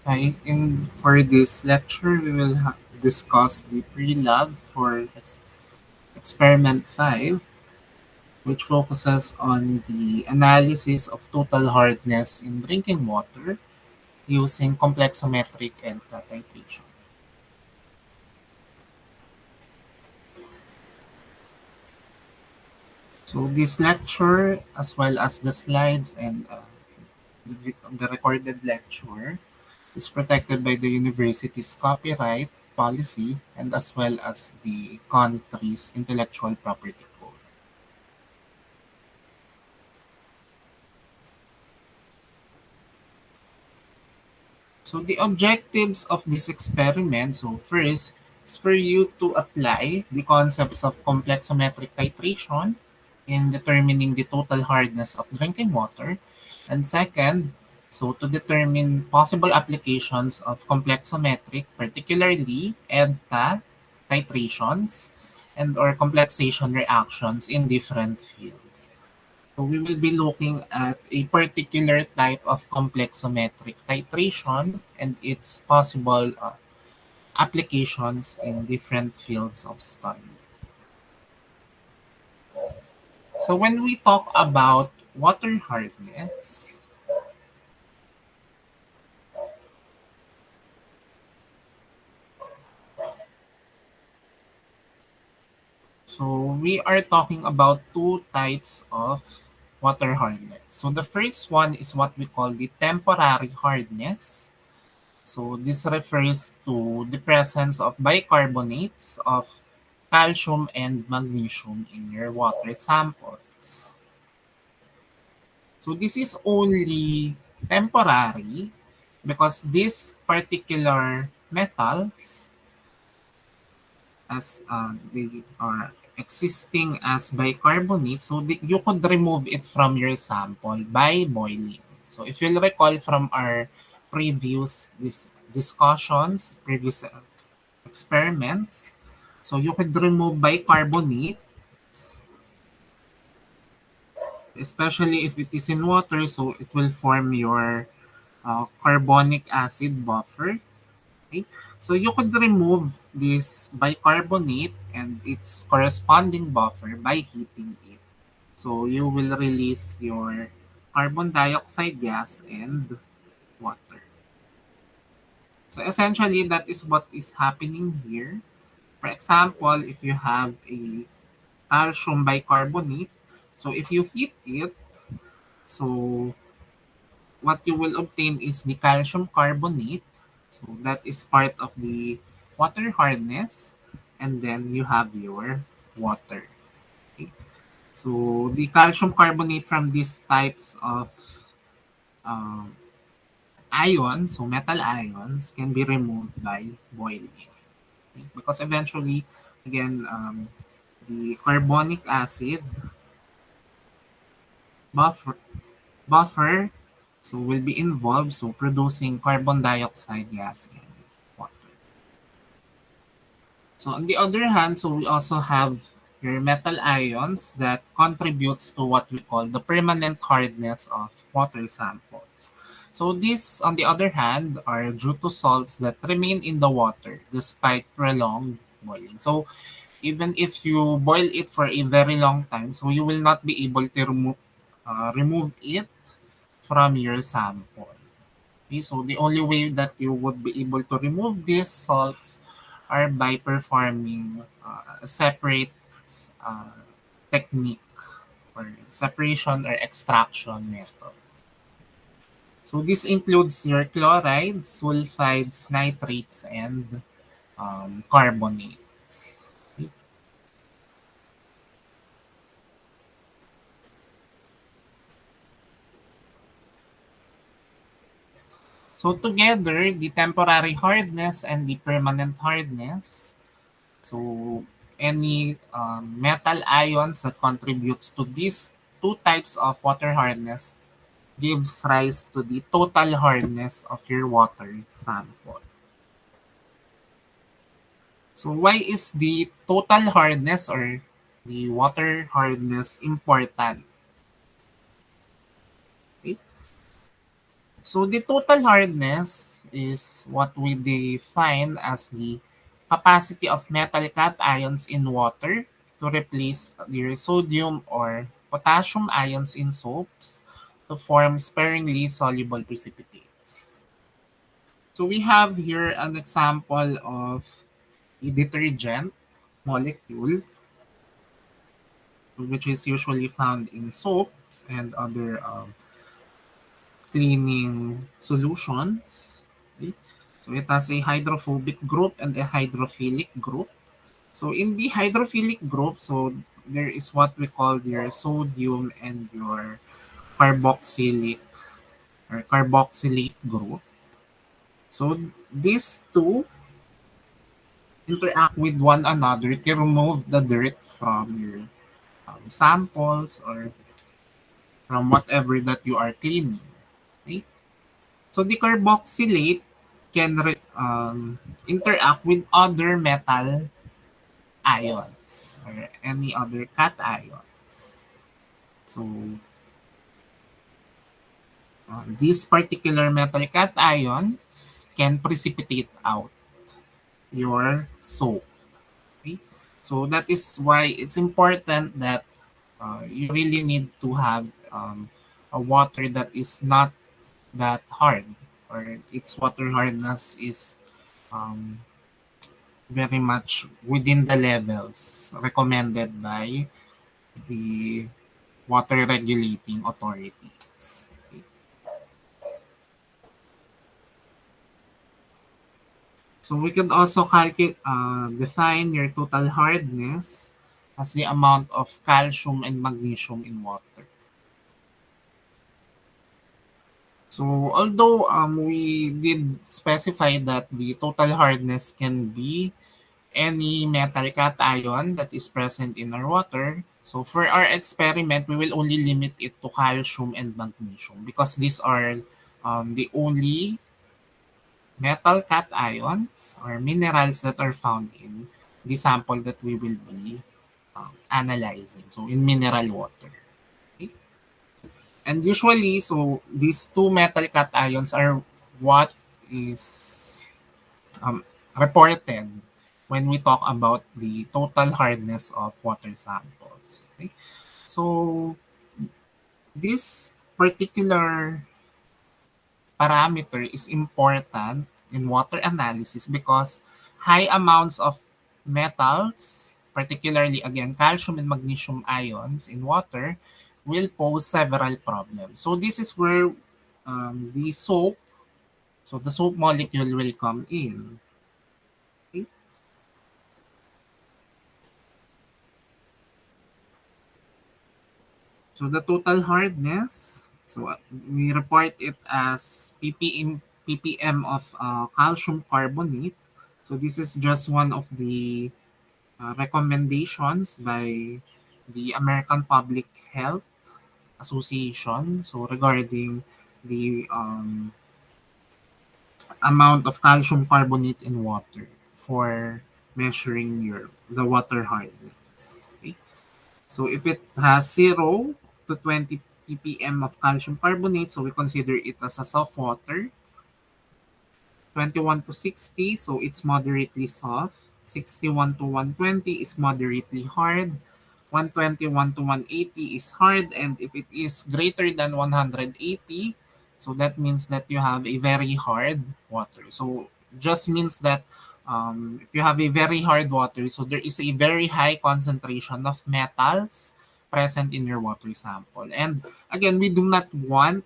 For this lecture, we will discuss the pre-lab for experiment 5, which focuses on the analysis of total hardness in drinking water using complexometric and titration. So this lecture, as well as the slides and the recorded lecture, is protected by the university's copyright policy and as well as the country's intellectual property code. So the objectives of this experiment, so first is for you to apply the concepts of complexometric titration in determining the total hardness of drinking water. And second, so to determine possible applications of complexometric, particularly EDTA titrations and or complexation reactions in different fields. So we will be looking at a particular type of complexometric titration and its possible applications in different fields of study. So when we talk about water hardness, so we are talking about two types of water hardness. So the first one is what we call the temporary hardness. So this refers to the presence of bicarbonates of calcium and magnesium in your water samples. So this is only temporary because these particular metals, as they are existing as bicarbonate, so you could remove it from your sample by boiling. So if you'll recall from our previous discussions, previous experiments, so you could remove bicarbonate, especially if it is in water, so it will form your carbonic acid buffer. Okay? So you could remove this bicarbonate and its corresponding buffer by heating it. So you will release your carbon dioxide gas and water. So essentially, that is what is happening here. For example, if you have a calcium bicarbonate, so if you heat it, so what you will obtain is the calcium carbonate. So that is part of the water hardness. And then you have your water. Okay. So the calcium carbonate from these types of um, ions, so metal ions, can be removed by boiling. Okay. Because eventually, again, the carbonic acid buffer, buffer so will be involved, so producing carbon dioxide gas and water. So on the other hand, so we also have your metal ions that contributes to what we call the permanent hardness of water samples. So these, on the other hand, are due to salts that remain in the water despite prolonged boiling. So even if you boil it for a very long time, so you will not be able to remove it from your sample. Okay, so the only way that you would be able to remove these salts are by performing a separate uh, technique or separation or extraction method. So this includes your chlorides, sulfides, nitrates, and carbonates. Okay. So together, the temporary hardness and the permanent hardness. So any metal ions that contributes to these two types of water hardness gives rise to the total hardness of your water sample. So why is the total hardness or the water hardness important? Okay? So the total hardness is what we define as the capacity of metal cations in water to replace the sodium or potassium ions in soaps to form sparingly soluble precipitates. So we have here an example of a detergent molecule, which is usually found in soaps and other cleaning solutions. Okay? So it has a hydrophobic group and a hydrophilic group. So in the hydrophilic group, so there is what we call your sodium and your carboxylic or carboxylate group. So these two interact with one another to remove the dirt from your samples or from whatever that you are cleaning. Okay? So the carboxylate can interact with other metal ions or any other cations. So these particular metal cations can precipitate out your soap. Okay? So that is why it's important that you really need to have a water that is not that hard or its water hardness is um, very much within the levels recommended by the water regulating authorities. Okay. So we could also define your total hardness as the amount of calcium and magnesium in water. So although we did specify that the total hardness can be any metal cation that is present in our water. So for our experiment, we will only limit it to calcium and magnesium because these are the only metal cations or minerals that are found in the sample that we will be analyzing. So in mineral water. Okay? And usually, so these two metal cations are what is um, reported when we talk about the total hardness of water samples. Okay? So this particular parameter is important in water analysis because high amounts of metals, particularly again calcium and magnesium ions in water, will pose several problems. So this is where the soap molecule will come in. Okay? So the total hardness, so we report it as ppm of calcium carbonate. So this is just one of the recommendations by the American Public Health Association. So regarding the amount of calcium carbonate in water for measuring the water hardness. Okay? So if it has 0 to 20 ppm of calcium carbonate, so we consider it as a soft water. 21 to 60, so it's moderately soft. 61 to 120 is moderately hard. 121 to 180 is hard. And if it is greater than 180, so that means that you have a very hard water. So just means that if you have a very hard water, so there is a very high concentration of metals present in your water sample. And again, we do not want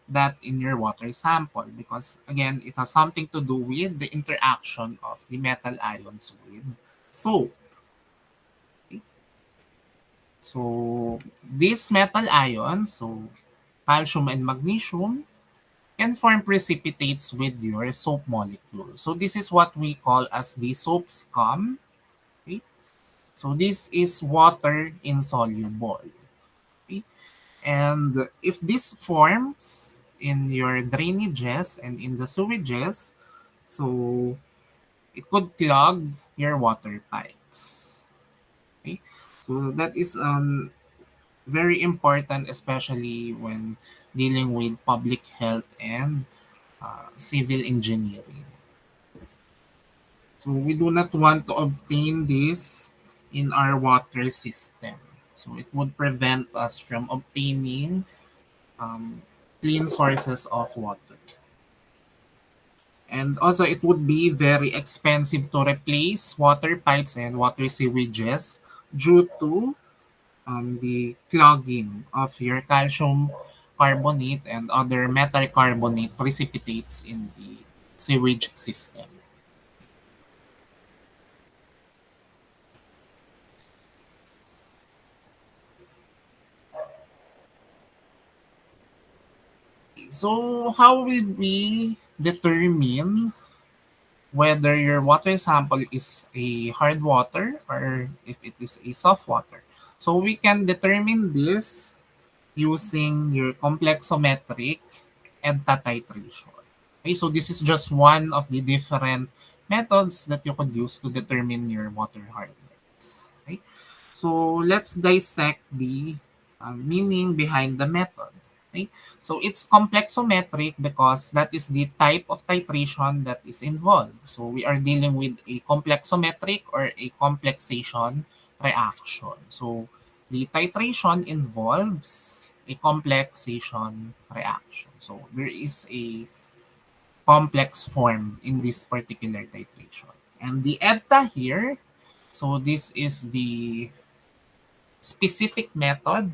that in your water sample because again it has something to do with the interaction of the metal ions with soap. Okay? So these metal ions, so calcium and magnesium, can form precipitates with your soap molecule. So this is what we call as the soap scum. Okay? So this is water insoluble. Okay? And if this forms in your drainages and in the sewages, so it could clog your water pipes. Okay? So that is very important, especially when dealing with public health and civil engineering. So we do not want to obtain this in our water system. So it would prevent us from obtaining um, clean sources of water. And also, it would be very expensive to replace water pipes and water sewages due to the clogging of your calcium carbonate and other metal carbonate precipitates in the sewage system. So, how will we determine whether your water sample is a hard water or if it is a soft water? So, we can determine this using your complexometric and titration. Okay, so this is just one of the different methods that you could use to determine your water hardness. Okay, so let's dissect the meaning behind the method. Okay, so it's complexometric because that is the type of titration that is involved. So we are dealing with a complexometric or a complexation reaction. So the titration involves a complexation reaction. So there is a complex form in this particular titration. And the EDTA here, so this is the specific method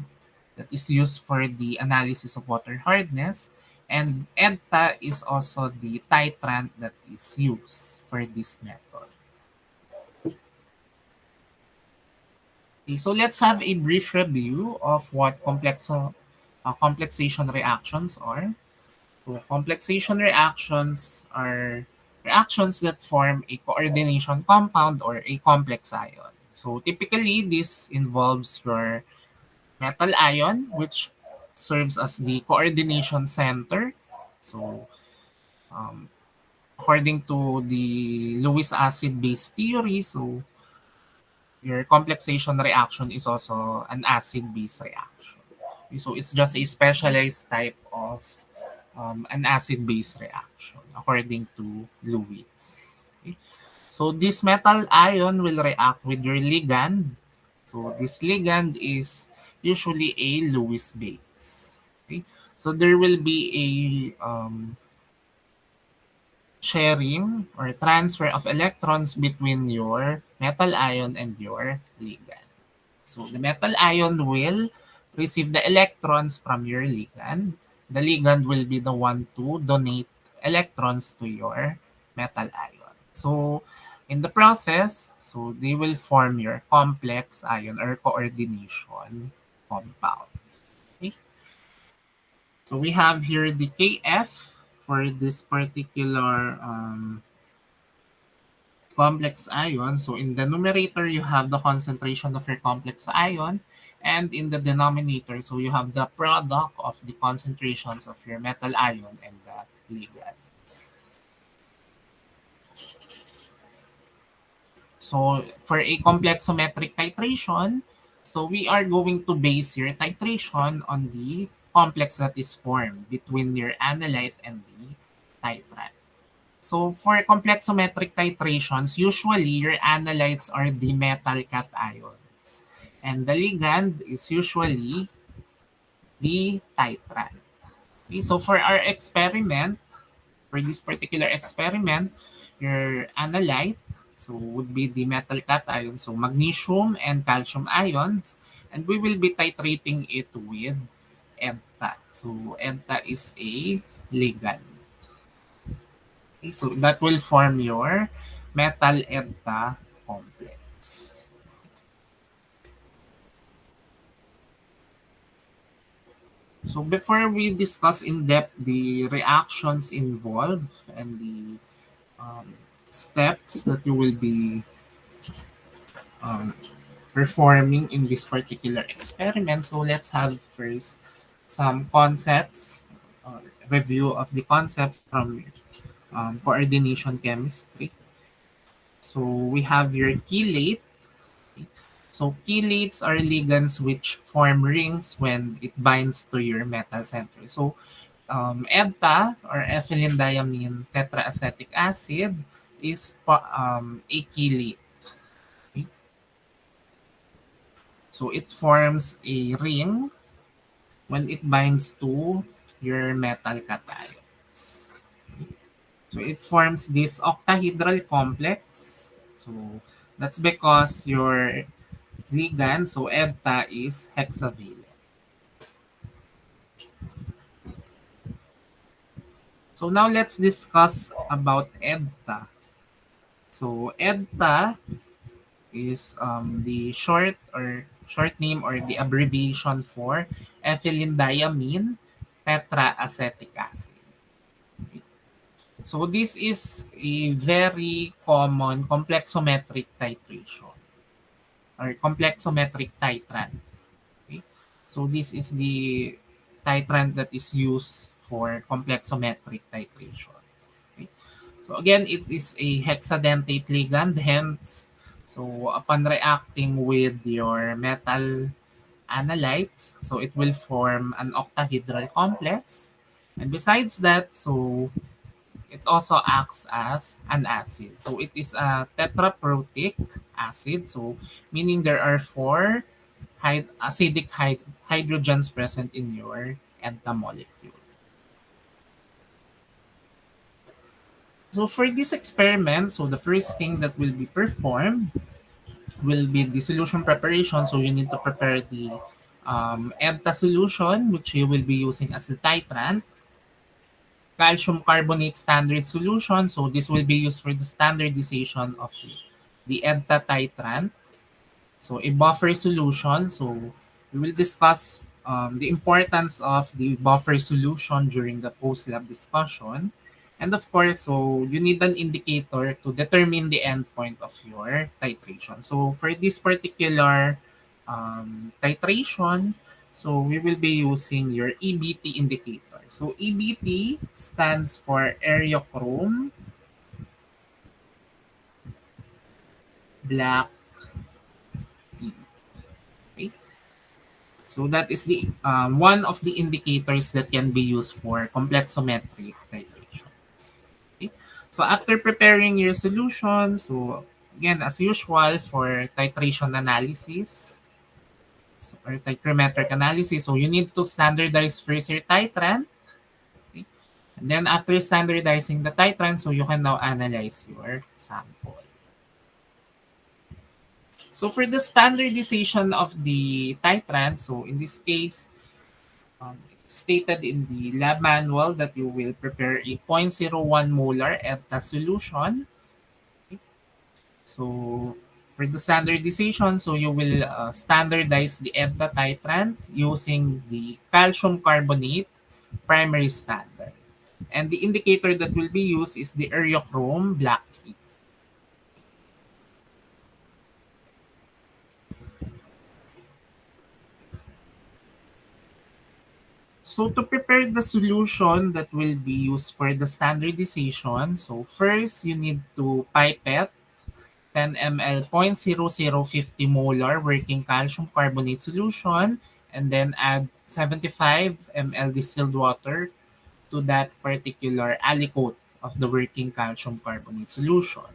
that is used for the analysis of water hardness. And EDTA is also the titrant that is used for this method. Okay, so let's have a brief review of what complexation reactions are. So complexation reactions are reactions that form a coordination compound or a complex ion. So typically, this involves your metal ion, which serves as the coordination center. So um, according to the Lewis acid-base theory, so your complexation reaction is also an acid-base reaction. So it's just a specialized type of an acid-base reaction according to Lewis. Okay? So this metal ion will react with your ligand. So this ligand is usually a Lewis base. Okay? So there will be a sharing or transfer of electrons between your metal ion and your ligand. So the metal ion will receive the electrons from your ligand. The ligand will be the one to donate electrons to your metal ion. So in the process, so they will form your complex ion or coordination compound. Okay? So we have here the Kf for this particular complex ion. So in the numerator, you have the concentration of your complex ion. And in the denominator, so you have the product of the concentrations of your metal ion and the ligands. So for a complexometric titration, so we are going to base your titration on the complex that is formed between your analyte and the titrant. So for complexometric titrations, usually your analytes are the metal cations. And the ligand is usually the titrant. Okay, so for our experiment, for this particular experiment, your analyte so would be the metal cation, so magnesium and calcium ions, and we will be titrating it with EDTA. So EDTA is a ligand. Okay, so that will form your metal EDTA complex. So before we discuss in depth the reactions involved and the steps that you will be um, performing in this particular experiment, so let's have first some concepts, review of the concepts from coordination chemistry. So we have your chelate. So chelates are ligands which form rings when it binds to your metal center. So EDTA or ethylene diamine tetraacetic acid is a chelate. Okay? So it forms a ring when it binds to your metal cations. So it forms this octahedral complex. So that's because your ligand, so EDTA, is hexavalent. So now let's discuss about EDTA. So EDTA is the short name or the abbreviation for ethylene diamine tetraacetic acid. So this is a very common complexometric titration or complexometric titrant. Okay? So this is the titrant that is used for complexometric titrations. Okay? So again, it is a hexadentate ligand, hence, so upon reacting with your metal analytes, so it will form an octahedral complex. And besides that, so it also acts as an acid. So it is a tetraprotic acid. So meaning there are four acidic hydrogens present in your enta molecule. So for this experiment, so the first thing that will be performed will be the solution preparation. So you need to prepare the enta solution, which you will be using as the titrant. Calcium carbonate standard solution. So this will be used for the standardization of the EDTA titrant. So a buffer solution. So we will discuss the importance of the buffer solution during the post-lab discussion. And of course, so you need an indicator to determine the endpoint of your titration. So for this particular titration, so we will be using your EBT indicator. So EBT stands for areochrome black tea. Okay? So that is the one of the indicators that can be used for complexometric titrations. Okay? So after preparing your solution, so again, as usual for titration analysis, so, or tichrometric analysis, so you need to standardize first your titrant. Okay? And then after standardizing the titrant, so you can now analyze your sample. So for the standardization of the titrant, so in this case, stated in the lab manual that you will prepare a zero point zero 0.01 molar EDTA solution. Okay. So for the standardization, so you will standardize the EDTA titrant using the calcium carbonate primary standard. And the indicator that will be used is the areochrome black tea. So to prepare the solution that will be used for the standardization, so first you need to pipette 10 ml 0.0050 molar working calcium carbonate solution and then add 75 ml distilled water to that particular aliquot of the working calcium carbonate solution.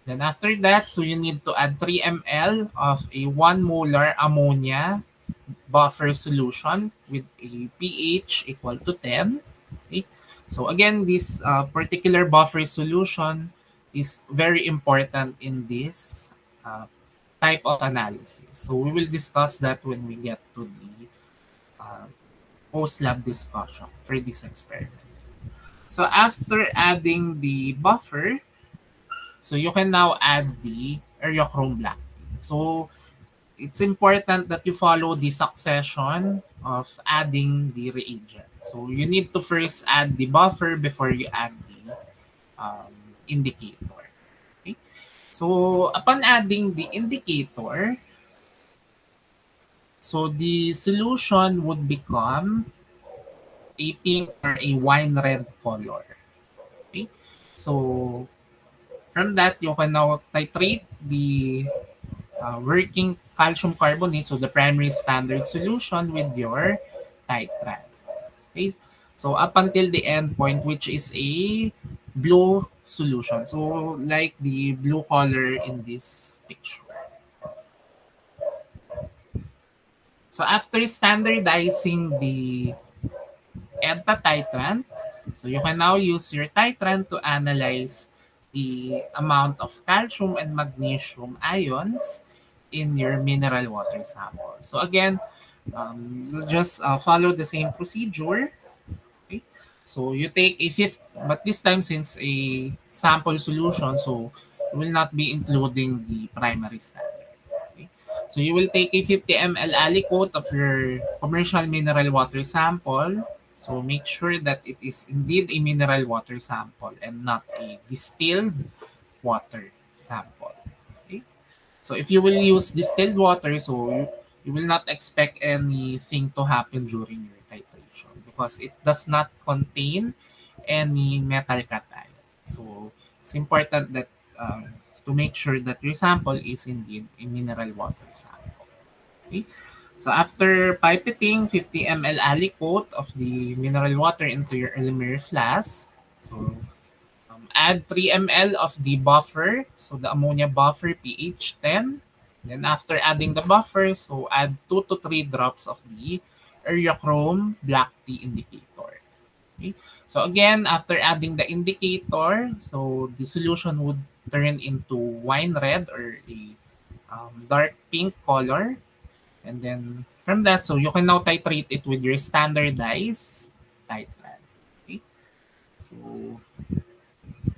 Then after that, so you need to add 3 ml of a 1 molar ammonia buffer solution with a pH equal to 10. Okay? So again, this particular buffer solution is very important in this uh, type of analysis. So we will discuss that when we get to the uh, post-lab discussion for this experiment. So after adding the buffer, so you can now add the areochrome black. So it's important that you follow the succession of adding the reagent. So you need to first add the buffer before you add the um, indicator. Okay? So upon adding the indicator, so the solution would become a pink or a wine red color. Okay? So from that, you can now titrate the working calcium carbonate, so the primary standard solution with your titrant. Okay? So up until the end point, which is a blue solution. So like the blue color in this picture. So after standardizing the EDTA titrant, so you can now use your titrant to analyze the amount of calcium and magnesium ions in your mineral water sample. So again, you'll just follow the same procedure. Okay? So you take a fifth, but this time since a sample solution, so you will not be including the primary standard. Okay? So you will take a 50 ml aliquot of your commercial mineral water sample. So make sure that it is indeed a mineral water sample and not a distilled water sample. Okay? So if you will use distilled water, so you will not expect anything to happen during your titration because it does not contain any metal cation. So it's important that to make sure that your sample is indeed a mineral water sample. Okay? So after pipetting 50 ml aliquot of the mineral water into your Elimir flask, so add 3 ml of the buffer, so the ammonia buffer pH 10. Then after adding the buffer, so add 2 to 3 drops of the Eriochrome black tea indicator. Okay? So again, after adding the indicator, so the solution would turn into wine red or a dark pink color. And then from that, so you can now titrate it with your standardized titrant. Okay? So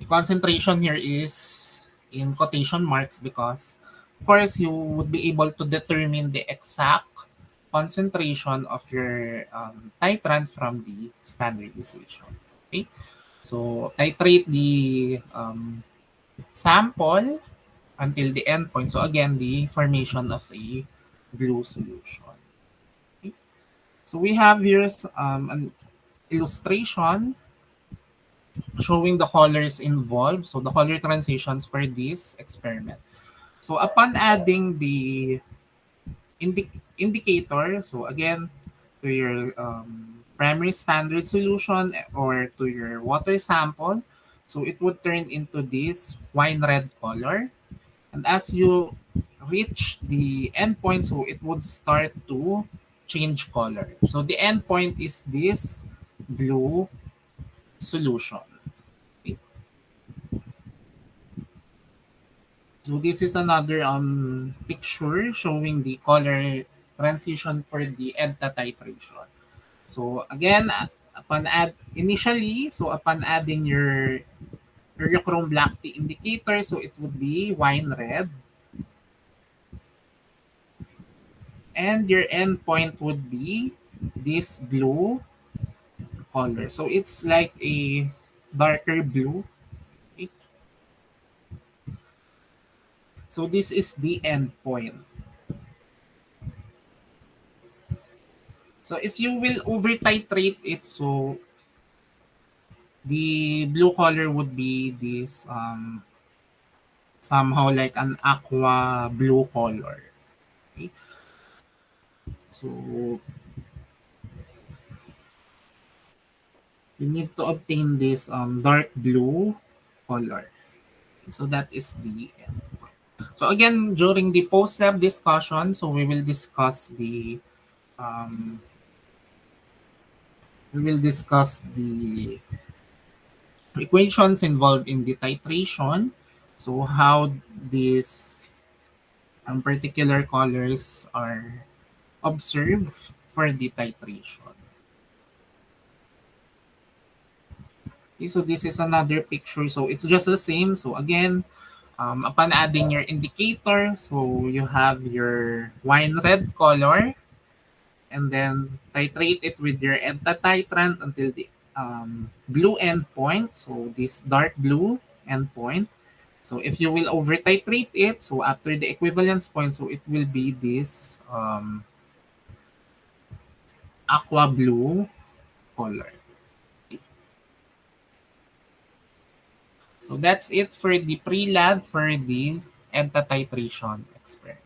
concentration here is in quotation marks because of course you would be able to determine the exact concentration of your titrant from the standardization. Okay, so titrate the sample until the endpoint. So again, the formation of a blue solution. Okay. So we have here an illustration showing the colors involved. So the color transitions for this experiment. So upon adding the indicator, so again, to your primary standard solution or to your water sample, so it would turn into this wine red color. And as you reach the endpoint, so it would start to change color. So the endpoint is this blue solution. Okay. So this is another picture showing the color transition for the EDTA titration. So again, upon adding your Eriochrome black tea indicator, so it would be wine red, and your endpoint would be this blue color. So it's like a darker blue. Okay? So this is the endpoint. So if you will over titrate it, so the blue color would be this somehow like an aqua blue color. Okay? So you need to obtain this dark blue color. So that is the end. So again, during the post-lab discussion, so um, we will discuss the equations involved in the titration. So how these particular colors are observed for the titration. Okay, so this is another picture. So it's just the same. So again, upon adding your indicator, so you have your wine red color and then titrate it with your EDTA titrant until the blue endpoint. So this dark blue endpoint. So if you will over titrate it, so after the equivalence point, so it will be this aqua blue color. So that's it for the pre-lab for the EDTA titration experiment.